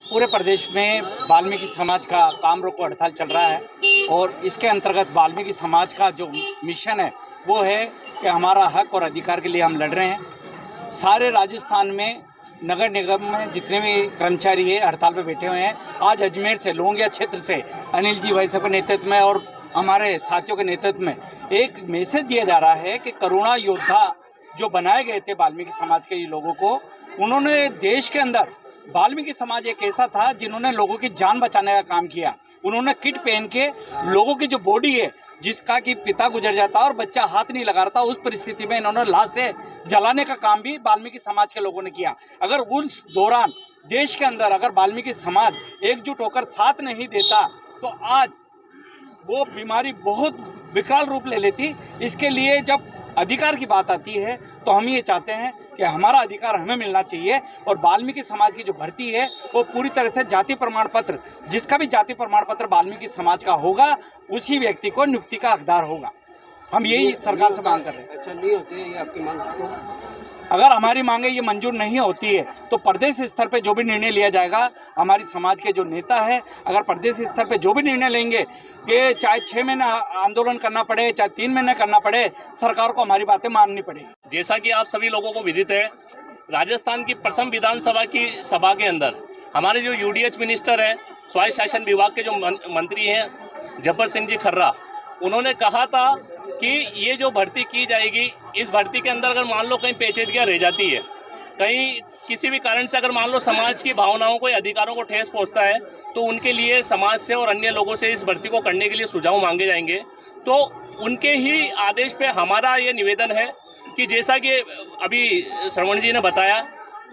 पूरे प्रदेश में वाल्मीकि समाज का काम रोको हड़ताल चल रहा है और इसके अंतर्गत वाल्मीकि समाज का जो मिशन है वो है कि हमारा हक और अधिकार के लिए हम लड़ रहे हैं। सारे राजस्थान में नगर निगम में जितने भी कर्मचारी है हड़ताल पे बैठे हुए हैं। आज अजमेर से लोंगिया क्षेत्र से अनिल जी भाई साहब के नेतृत्व में और हमारे साथियों के नेतृत्व में एक मैसेज दिया जा रहा है कि करुणा योद्धा जो बनाए गए थे वाल्मीकि समाज के लोगों को, उन्होंने देश के अंदर वाल्मीकि समाज एक ऐसा था जिन्होंने लोगों की जान बचाने का काम किया। उन्होंने किट पहन के लोगों की जो बॉडी है जिसका कि पिता गुजर जाता और बच्चा हाथ नहीं लगा रहा था, उस परिस्थिति में इन्होंने लाश से जलाने का काम भी वाल्मीकि समाज के लोगों ने किया। अगर उस दौरान देश के अंदर अगर वाल्मीकि समाज एकजुट होकर साथ नहीं देता तो आज वो बीमारी बहुत विकराल रूप ले लेती। इसके लिए जब अधिकार की बात आती है तो हम ये चाहते हैं कि हमारा अधिकार हमें मिलना चाहिए और वाल्मीकि समाज की जो भर्ती है वो पूरी तरह से जाति प्रमाण पत्र, जिसका भी जाति प्रमाण पत्र वाल्मीकि समाज का होगा उसी व्यक्ति को नियुक्ति का हकदार होगा। हम यही सरकार से मांग कर रहे हैं। अच्छा, नहीं होती है ये आपकी मांग तो? अगर हमारी मांगे ये मंजूर नहीं होती है तो प्रदेश स्तर पे जो भी निर्णय लिया जाएगा, हमारी समाज के जो नेता है अगर प्रदेश स्तर पे जो भी निर्णय लेंगे कि चाहे 6 महीने आंदोलन करना पड़े चाहे 3 महीने करना पड़े, सरकार को हमारी बातें माननी पड़ेगी। जैसा कि आप सभी लोगों को विदित है, राजस्थान की प्रथम विधानसभा की सभा के अंदर हमारे जो यूडीएच मिनिस्टर है, स्वायत्त शासन विभाग के जो मंत्री हैं जब्बर सिंह जी खर्रा, उन्होंने कहा था कि ये जो भर्ती की जाएगी, इस भर्ती के अंदर अगर मान लो कहीं पेचीदगियाँ रह जाती है, कहीं किसी भी कारण से अगर मान लो समाज की भावनाओं को या अधिकारों को ठेस पहुंचता है तो उनके लिए समाज से और अन्य लोगों से इस भर्ती को करने के लिए सुझाव मांगे जाएंगे। तो उनके ही आदेश पे हमारा ये निवेदन है कि जैसा कि अभी श्रवण जी ने बताया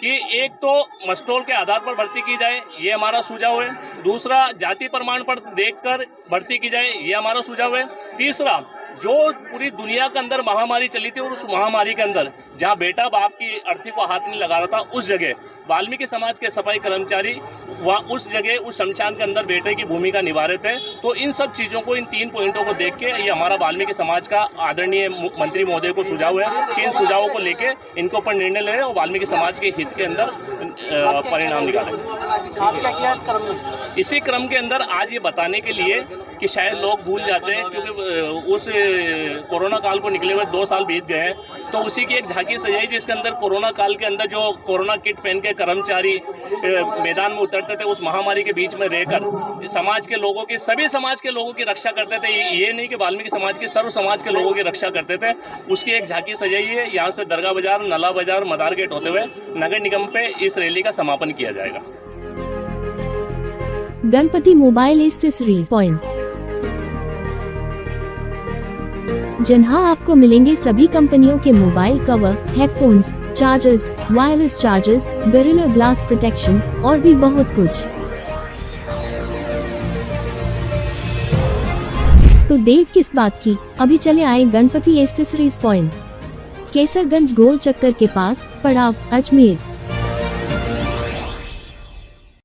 कि एक तो मस्टोल के आधार पर भर्ती की जाए, ये हमारा सुझाव है। दूसरा, जाति प्रमाण पत्र देखकर भर्ती की जाए, ये हमारा सुझाव है। तीसरा, जो पूरी दुनिया के अंदर महामारी चली थी और उस महामारी के अंदर जहां बेटा बाप की अर्थी को हाथ नहीं लगा रहा था, उस जगह वाल्मीकि समाज के सफाई कर्मचारी वह उस जगह उस शमशान के अंदर बेटे की भूमिका निभा रहे थे। तो इन सब चीज़ों को, इन 3 पॉइंटों को देख के ये हमारा वाल्मीकि समाज का आदरणीय मंत्री महोदय को सुझाव है कि इन सुझावों को लेके इनके ऊपर निर्णय ले और वाल्मीकि समाज के हित के अंदर परिणाम निकालें। इसी क्रम के अंदर आज ये बताने के लिए कि शायद लोग भूल जाते हैं क्योंकि उस कोरोना काल को निकले हुए 2 साल बीत गए हैं, तो उसी की एक झांकी सजाई जिसके अंदर कोरोना काल के अंदर जो कोरोना किट पहन के कर्मचारी मैदान में उतरते थे, उस महामारी के बीच में रहकर समाज के लोगों की, सभी समाज के लोगों की रक्षा करते थे। ये नहीं कि वाल्मीकि समाज की, सर्व समाज के लोगों की रक्षा करते थे। उसकी एक झांकी सजाई है। यहाँ से दरगाह बाजार, नला बाजार, मदार गेट होते हुए नगर निगम पे इस रैली का समापन किया जाएगा। गणपति मोबाइल एक्सेसरीज पॉइंट, जहाँ आपको मिलेंगे सभी कंपनियों के mobile cover, headphones, chargers, wireless chargers, gorilla glass protection और भी बहुत कुछ। तो देर किस बात की, अभी चले आए गणपति एक्सेसरीज पॉइंट, केसरगंज गोल चक्कर के पास, पड़ाव, अजमेर।